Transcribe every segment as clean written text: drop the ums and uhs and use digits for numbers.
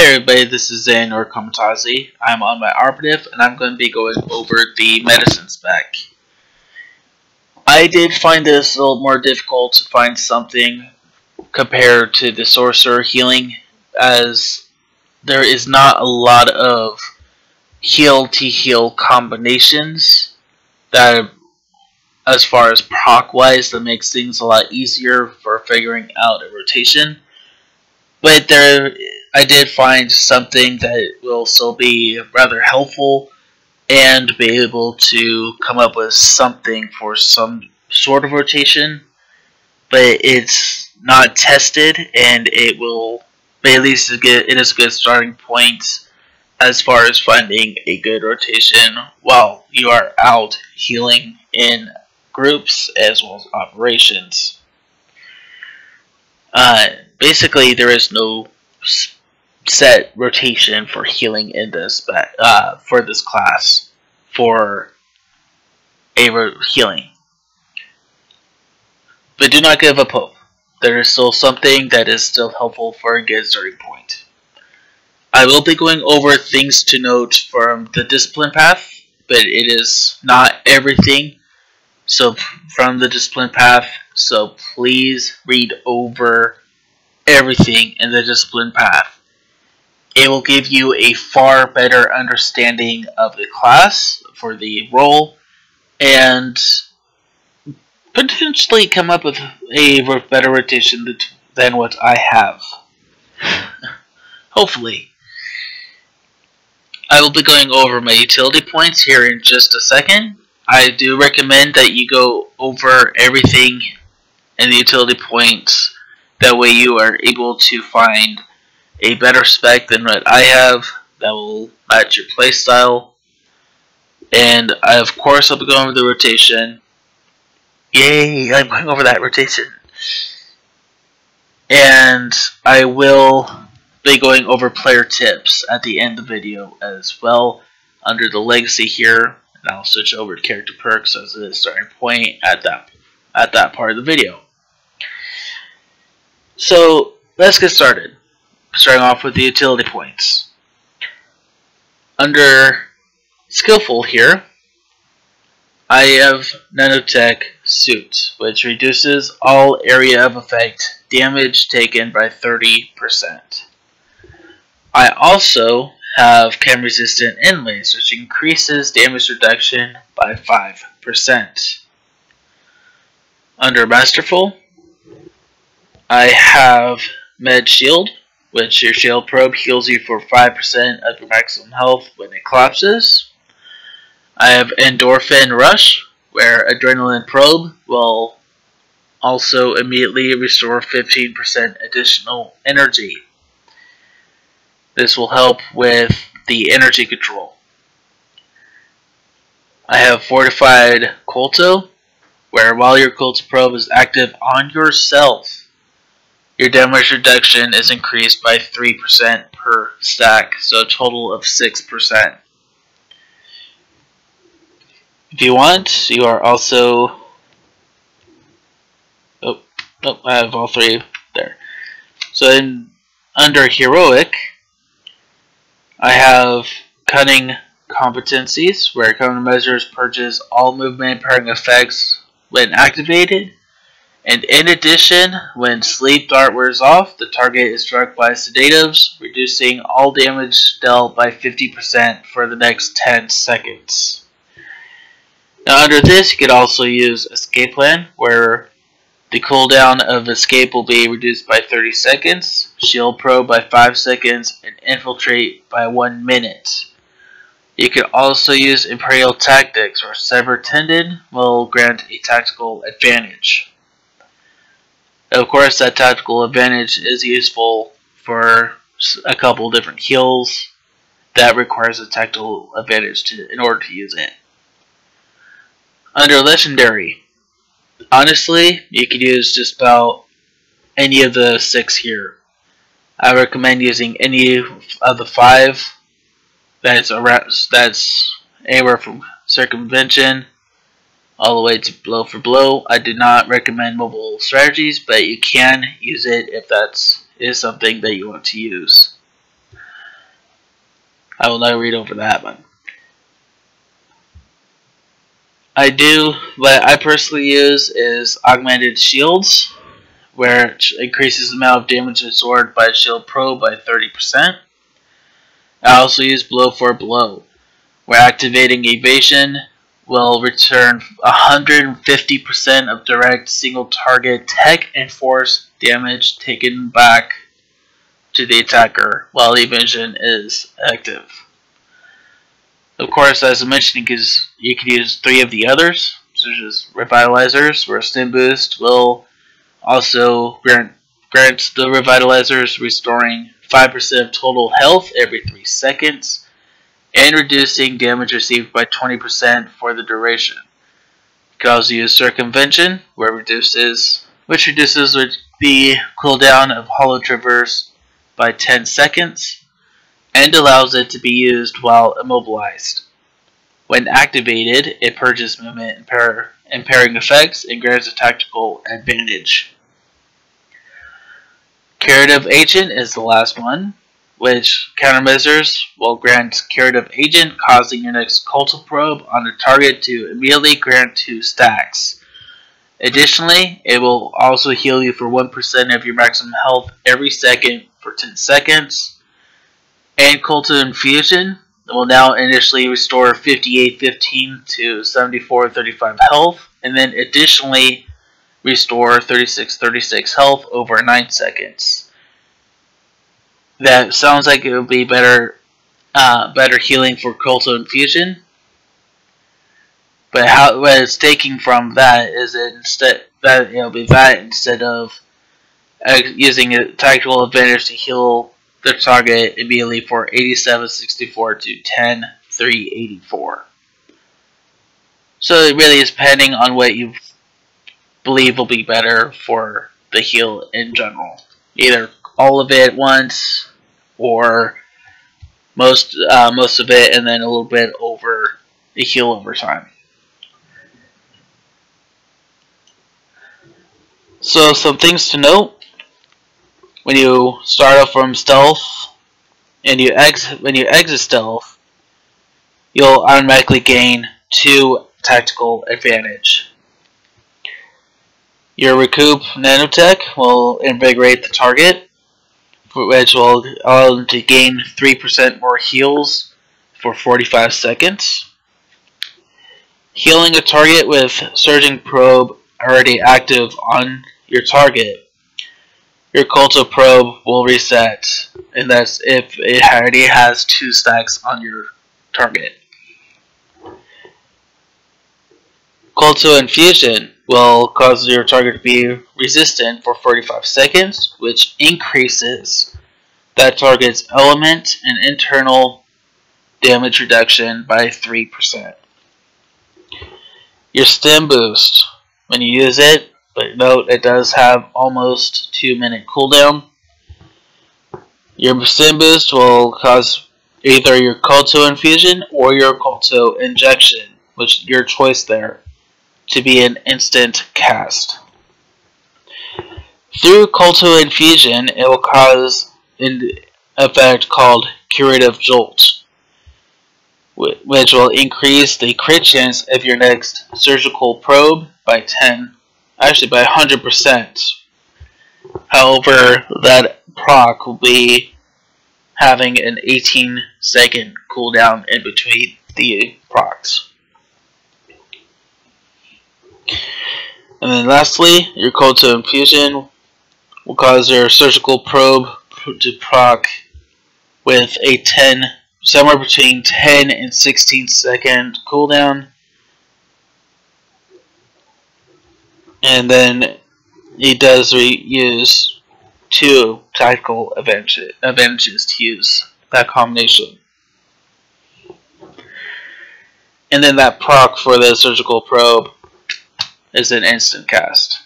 Hey everybody, this is Zan or Kamatazi. I'm on my Operative and I'm going to be going over the medicine spec. I did find this a little more difficult to find something compared to the Sorcerer healing, as there is not a lot of heal-to-heal combinations that, as far as proc-wise, that makes things a lot easier for figuring out a rotation. But I did find something that will still be rather helpful and be able to come up with something for some sort of rotation. But it's not tested, and but at least it is a good starting point as far as finding a good rotation while you are out healing in groups as well as operations. Basically, there is no set rotation for healing in this for this class for healing. But do not give up hope. There is still something that is still helpful for a good starting point. I will be going over things to note from the discipline path, but it is not everything. So from the discipline path, so please read over everything in the discipline path. It will give you a far better understanding of the class for the role and potentially come up with a better rotation than what I have. Hopefully. I will be going over my utility points here in just a second. I do recommend that you go over everything in the utility points. That way you are able to find a better spec than what I have that will match your playstyle. And of course I'll be going over the rotation. Yay, I'm going over that rotation. And I will be going over player tips at the end of the video as well under the legacy here. And I'll switch over to character perks as a starting point at that part of the video. So let's get started. Starting off with the utility points. Under Skillful here, I have Nanotech Suit, which reduces all area of effect damage taken by 30%. I also have Chem Resistant Inlays, which increases damage reduction by 5%. Under Masterful, I have Med Shield, which your shield probe heals you for 5% of your maximum health when it collapses. I have Endorphin Rush, where Adrenaline Probe will also immediately restore 15% additional energy. This will help with the energy control. I have Fortified Kolto, where while your Kolto probe is active on yourself, your damage reduction is increased by 3% per stack, so a total of 6%. If you want, you are also... Oh, I have all three there. So under Heroic, I have Cunning Competencies, where Countermeasures purges all movement impairing effects when activated. And in addition, when Sleep Dart wears off, the target is struck by sedatives, reducing all damage dealt by 50% for the next 10 seconds. Now under this, you could also use Escape Plan, where the cooldown of Escape will be reduced by 30 seconds, Shield Probe by 5 seconds, and Infiltrate by 1 minute. You could also use Imperial Tactics, or Sever Tendon will grant a tactical advantage. Of course, that tactical advantage is useful for a couple different heals that requires a tactical advantage in order to use it. Under Legendary, honestly, you could use just about any of the 6 here. I recommend using any of the 5 that's anywhere from Circumvention all the way to Blow for Blow. I do not recommend mobile strategies, but you can use it if that is something that you want to use. I will not read over that one. What I personally use is augmented shields, where it increases the amount of damage absorbed by a shield probe by 30%. I also use blow for blow, where activating evasion will return 150% of direct single target tech and force damage taken back to the attacker while evasion is active. Of course, as I mentioned, you can use 3 of the others, such as revitalizers, where stim boost will also grant the revitalizers restoring 5% of total health every 3 seconds, and reducing damage received by 20% for the duration. You can also use circumvention, which reduces the cooldown of Hollow Traverse by 10 seconds, and allows it to be used while immobilized. When activated, it purges movement impairing effects and grants a tactical advantage. Curative Agent is the last one, which countermeasures will grant Curative Agent, causing your next Cultal Probe on a target to immediately grant 2 stacks. Additionally, it will also heal you for 1% of your maximum health every second for 10 seconds. And Cultal Infusion will now initially restore 58-15 to 74-35 health, and then additionally restore 36-36 health over 9 seconds. That sounds like it would be better healing for Cultal Infusion. But what it's taking from that is instead of using a tactical advantage to heal the target immediately for 87-64 to 10-3-84. So it really is depending on what you believe will be better for the heal in general. Either all of it at once, or most of it, and then a little bit over the heal over time. So some things to note. When you start off from stealth and when you exit stealth, you'll automatically gain 2 tactical advantage. Your Recoup Nanotech will invigorate the target, which will allow them to gain 3% more heals for 45 seconds. Healing a target with Surging Probe already active on your target, your Cultal Probe will reset, and that's if it already has 2 stacks on your target. Cultal Infusion will cause your target to be resistant for 45 seconds, which increases that target's element and internal damage reduction by 3%. Your Stim Boost, when you use it, but note it does have almost 2-minute cooldown. Your Stim Boost will cause either your Cultal Infusion or your Cultal Injection, which is your choice there, to be an instant cast. Through Cultal Infusion, it will cause an effect called Curative Jolt, which will increase the crit chance of your next surgical probe by 100%. However, that proc will be having an 18-second cooldown in between the procs. And then lastly, your Cultal Infusion will cause your surgical probe to proc with a somewhere between 10 and 16-second cooldown. And then it does use 2 tactical advantages to use that combination. And then that proc for the surgical probe is an instant cast.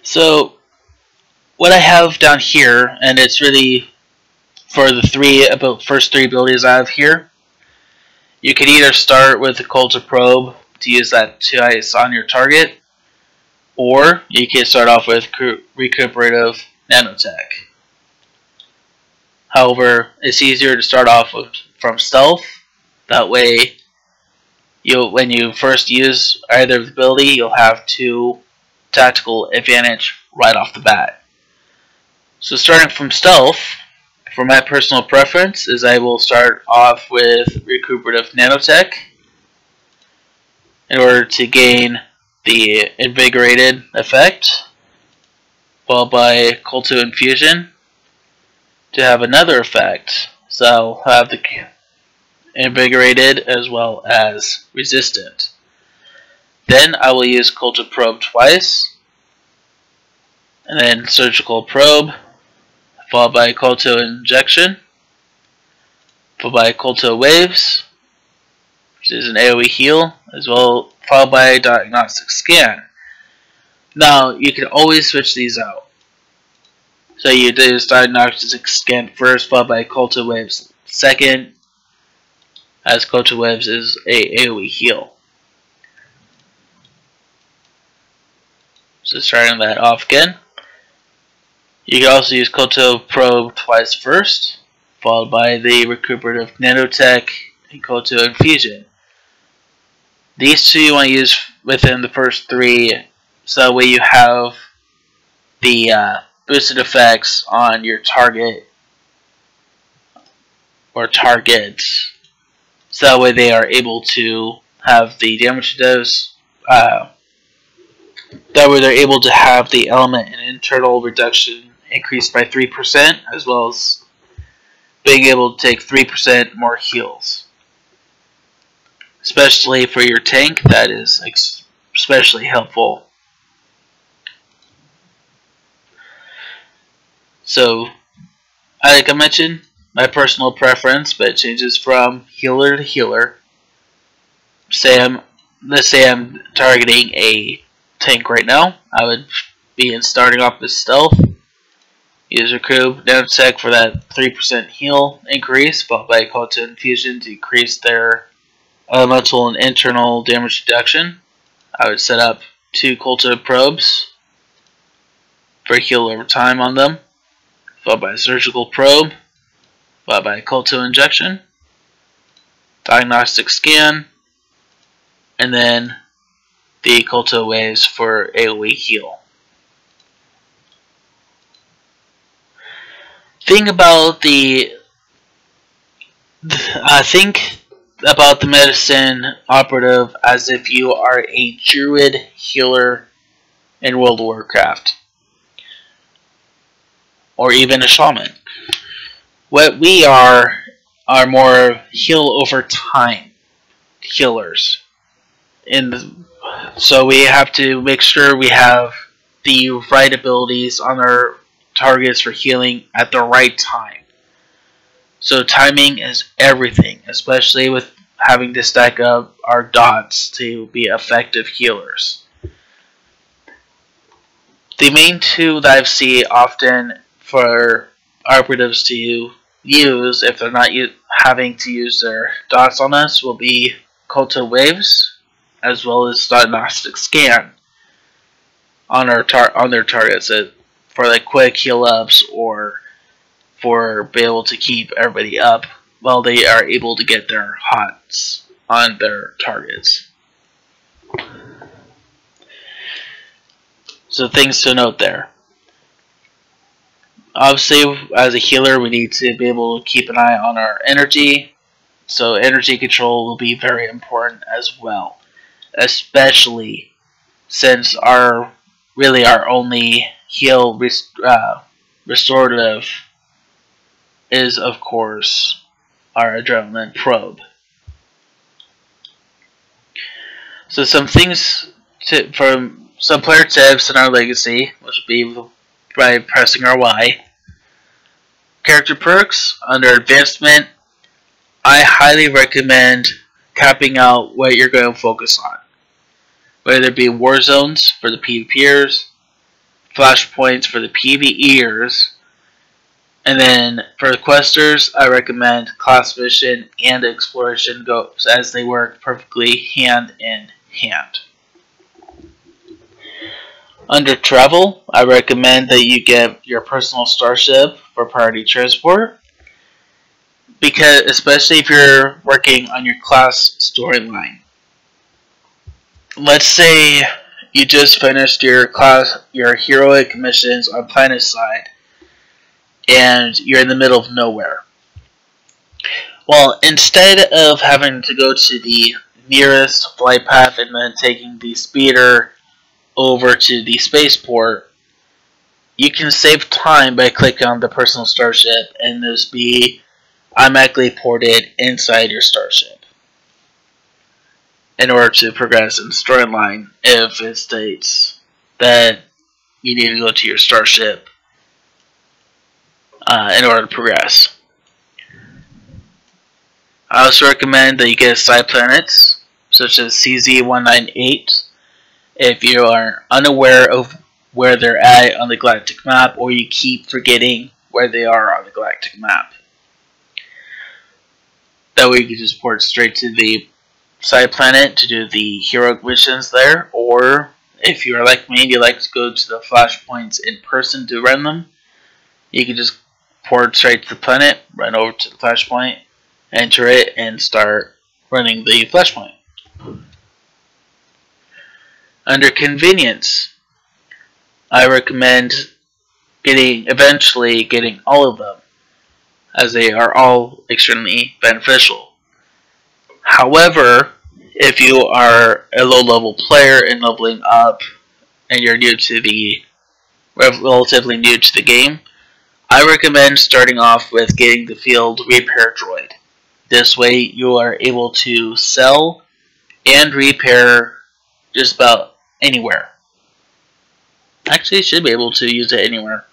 So what I have down here, and it's really for the first 3 abilities I have here, you can either start with the Cultal Probe to use that to ice on your target, or you can start off with Recuperative Nanotech. However, it's easier to start off from stealth. That way, when you first use either ability, you'll have 2 tactical advantage right off the bat. So starting from stealth, for my personal preference, is I will start off with recuperative nanotech in order to gain the invigorated effect, followed by Colto Infusion to have another effect. So I'll have the invigorated as well as resistant. Then I will use Colto Probe twice, and then Surgical Probe, followed by Colto Injection, followed by Colto Waves, which is an AoE heal, as well, followed by a Diagnostic Scan. Now, you can always switch these out. So you do Diagnostic Scan first, followed by Colto Waves second, as Colto Waves is a AoE heal. So starting that off again. You can also use Colto Probe twice first, followed by the Recuperative Nanotech and Colto Infusion. These 2 you want to use within the first 3, so that way you have the boosted effects on your target or targets, so that way they are able to have the damage dose. That way they're able to have the element and internal reduction increased by 3%, as well as being able to take 3% more heals. Especially for your tank, that is especially helpful. So, like I mentioned, my personal preference, but it changes from healer to healer. Let's say I'm targeting a tank right now. I would be starting off with stealth. Use Recruit Nanotech for that 3% heal increase, followed by Colto Infusion to increase their elemental and internal damage reduction. I would set up 2 Colto Probes for heal over time on them, followed by a Surgical Probe, followed by a Colto Injection, Diagnostic Scan, and then the Colto Waves for AoE heal. Think about think about the medicine operative as if you are a druid healer in World of Warcraft, or even a shaman. What we are more heal over time healers. So we have to make sure we have the right abilities on our targets for healing at the right time. So timing is everything, especially with having to stack up our dots to be effective healers. The main 2 that I've seen often for operatives to use, if they're not having to use their dots on us, will be Colto Waves, as well as Diagnostic Scan on their targets for like quick heal ups, or for be able to keep everybody up while they are able to get their HOTS on their targets. So things to note there. Obviously, as a healer, we need to be able to keep an eye on our energy. So energy control will be very important as well, especially since our only heal restorative is, of course, our Adrenaline Probe. So some things from some player tips in our legacy, which would be by pressing our Y. Character perks under advancement, I highly recommend capping out what you're going to focus on. Whether it be war zones for the PvPers, flashpoints for the PvEers, and then for the questers, I recommend class mission and exploration goes, as they work perfectly hand in hand. Under travel, I recommend that you get your personal starship for priority transport. because especially if you're working on your class storyline. Let's say you just finished your heroic missions on planet side, and you're in the middle of nowhere. Well, instead of having to go to the nearest flight path and then taking the speeder over to the spaceport, you can save time by clicking on the personal starship and this be automatically ported inside your starship in order to progress in the storyline if it states that you need to go to your starship in order to progress. I also recommend that you get side planets such as CZ-198 if you are unaware of where they're at on the galactic map or you keep forgetting where they are on the galactic map. That way you can just port straight to the side planet to do the heroic missions there, or if you are like me and you like to go to the flashpoints in person to run them, you can just port straight to the planet, run over to the flashpoint, enter it, and start running the flashpoint. Under convenience, I recommend eventually getting all of them, as they are all extremely beneficial. However, if you are a low-level player and leveling up, and you're relatively new to the game, I recommend starting off with getting the field repair droid. This way, you are able to sell and repair just about anywhere. Actually, you should be able to use it anywhere.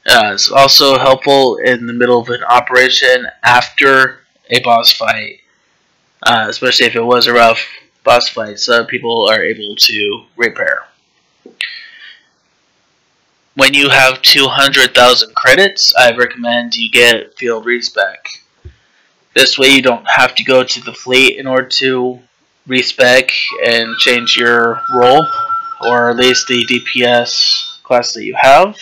It's also helpful in the middle of an operation after a boss fight, especially if it was a rough boss fight, so people are able to repair. When you have 200,000 credits, I recommend you get field respec. This way you don't have to go to the fleet in order to respec and change your role, or at least the DPS class that you have.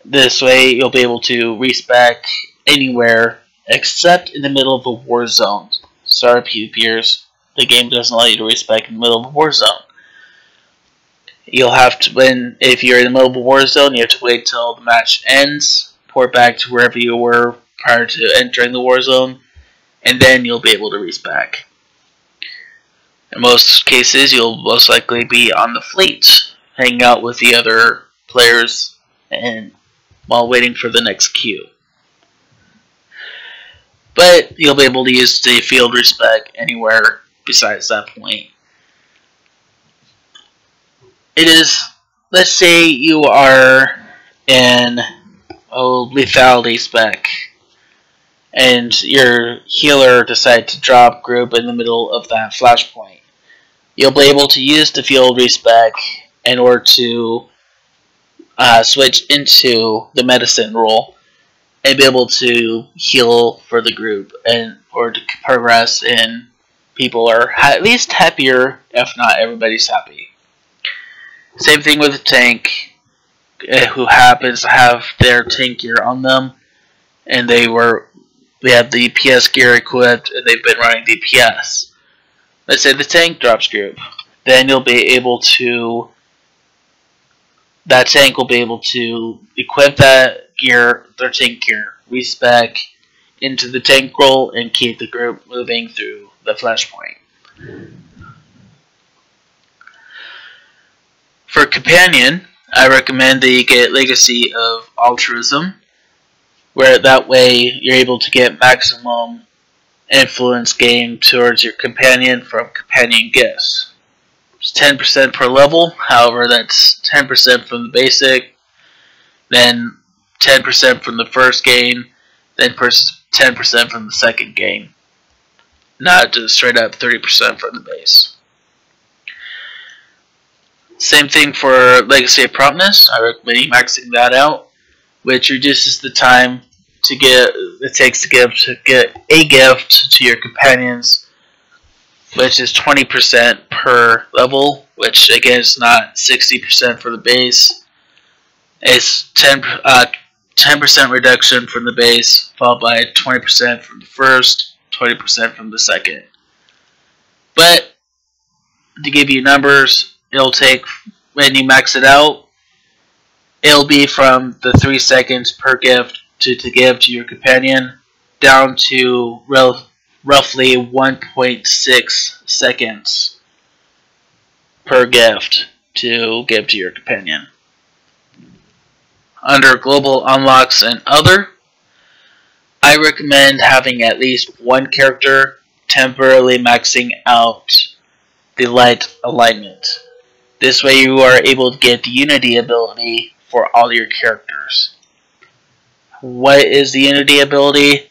This way you'll be able to respec anywhere except in the middle of a war zone. Sorry, PvPers, the game doesn't allow you to respec in the middle of a war zone. You'll have to, if you're in the middle of a war zone, you have to wait till the match ends, port back to wherever you were prior to entering the war zone, and then you'll be able to respec. In most cases, you'll most likely be on the fleet, hanging out with the other players, and while waiting for the next queue. But you'll be able to use the field respec anywhere besides that point. It is, let's say you are in lethality spec, and your healer decides to drop group in the middle of that flashpoint. You'll be able to use the field respec in order to switch into the medicine role and be able to heal for the group and or to progress, and people are at least happier, if not everybody's happy. Same thing with the tank, who happens to have their tank gear on them, and they have the PS gear equipped, and they've been running DPS. Let's say the tank drops group, then you'll be able to. That tank will be able to equip that gear, their tank gear, respec into the tank role, and keep the group moving through the flashpoint. For companion, I recommend that you get Legacy of Altruism, where that way you're able to get maximum influence gained towards your companion from companion gifts. It's 10% per level, however that's 10% from the basic, then 10% from the first gain, then 10% from the second gain. Not just straight up 30% from the base. Same thing for Legacy of Promptness. I recommend maxing that out, which reduces the time it takes to get a gift to your companions, which is 20% per level, which again is not 60% for the base. It's 10% reduction from the base, followed by 20% from the first, 20% from the second. But to give you numbers, it'll take, when you max it out, it'll be from the 3 seconds per gift to give to your companion down to roughly 1.6 seconds per gift to give to your companion. Under global unlocks and other, I recommend having at least one character temporarily maxing out the light alignment. This way you are able to get the Unity ability for all your characters. What is the Unity ability?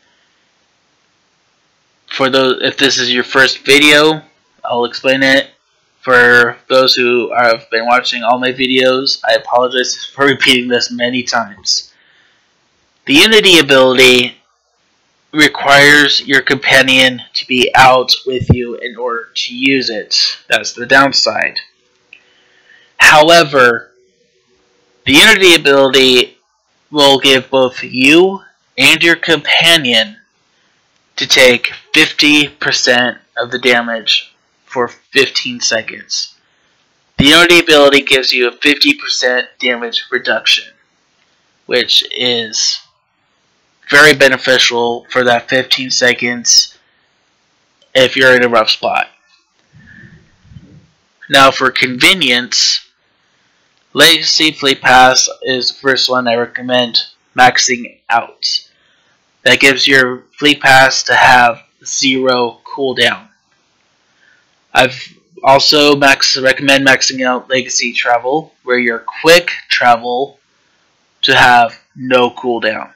For those, if this is your first video, I'll explain it. For those who have been watching all my videos, I apologize for repeating this many times. The Unity ability requires your companion to be out with you in order to use it. That's the downside. However, the Unity ability will give both you and your companion to take 50% of the damage for 15 seconds. The Unity ability gives you a 50% damage reduction, which is very beneficial for that 15 seconds if you're in a rough spot. Now for convenience, Legacy Fleet Pass is the first one I recommend maxing out. That gives your Fleet Pass to have 0 cooldown. I've also recommend maxing out Legacy Travel, where your quick travel to have no cooldown.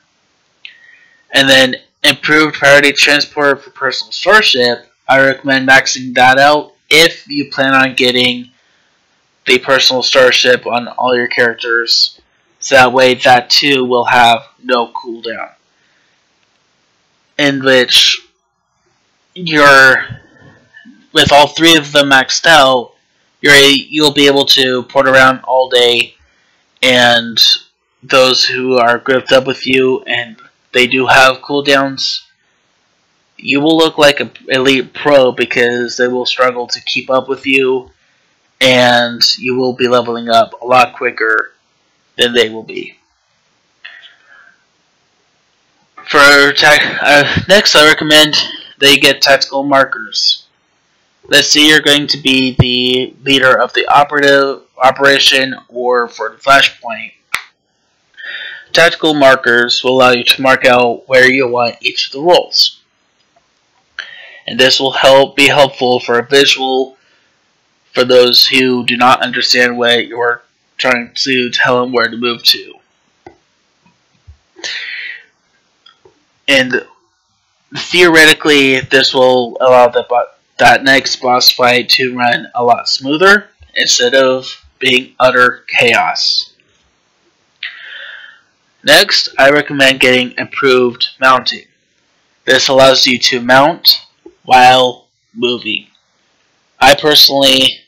And then improved priority transport for personal starship, I recommend maxing that out if you plan on getting the personal starship on all your characters. So that way that too will have no cooldown. In which with all 3 of them maxed out, you'll be able to port around all day, and those who are grouped up with you and they do have cooldowns, you will look like an elite pro because they will struggle to keep up with you, and you will be leveling up a lot quicker than they will be. For next, I recommend they get tactical markers. Let's say you're going to be the leader of the operation or for the flashpoint. Tactical markers will allow you to mark out where you want each of the roles. And this will be helpful for a visual for those who do not understand what you're trying to tell them where to move to. And theoretically, this will allow that next boss fight to run a lot smoother instead of being utter chaos. Next, I recommend getting improved mounting. This allows you to mount while moving. I personally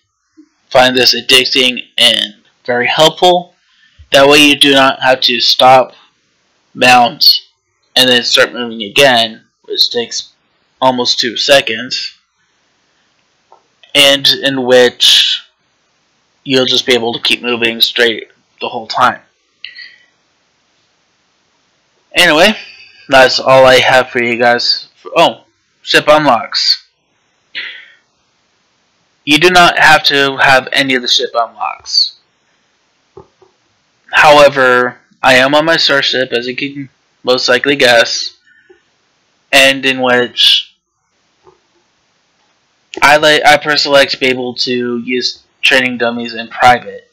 find this addicting and very helpful. That way you do not have to stop, mount, and then start moving again, which takes almost 2 seconds, and in which you'll just be able to keep moving straight the whole time. Anyway, that's all I have for you guys. Oh, ship unlocks. You do not have to have any of the ship unlocks. However, I am on my starship, as you can most likely guess, and in which I personally like to be able to use training dummies in private.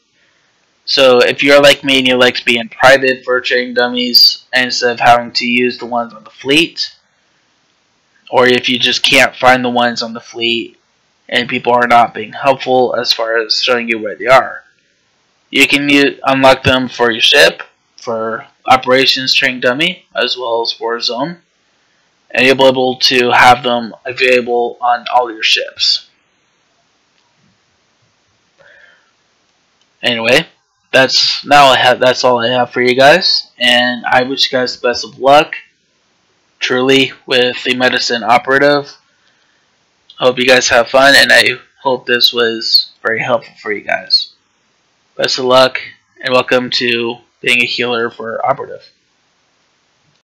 So if you're like me and you like to be in private for training dummies instead of having to use the ones on the fleet, or if you just can't find the ones on the fleet and people are not being helpful as far as showing you where they are, you can unlock them for your ship, for operations training dummy, as well as Warzone, and you'll be able to have them available on all your ships. Anyway, that's all I have for you guys, and I wish you guys the best of luck, truly, with the medicine operative. I hope you guys have fun, and I hope this was very helpful for you guys. Best of luck, and welcome to being a healer for Operative.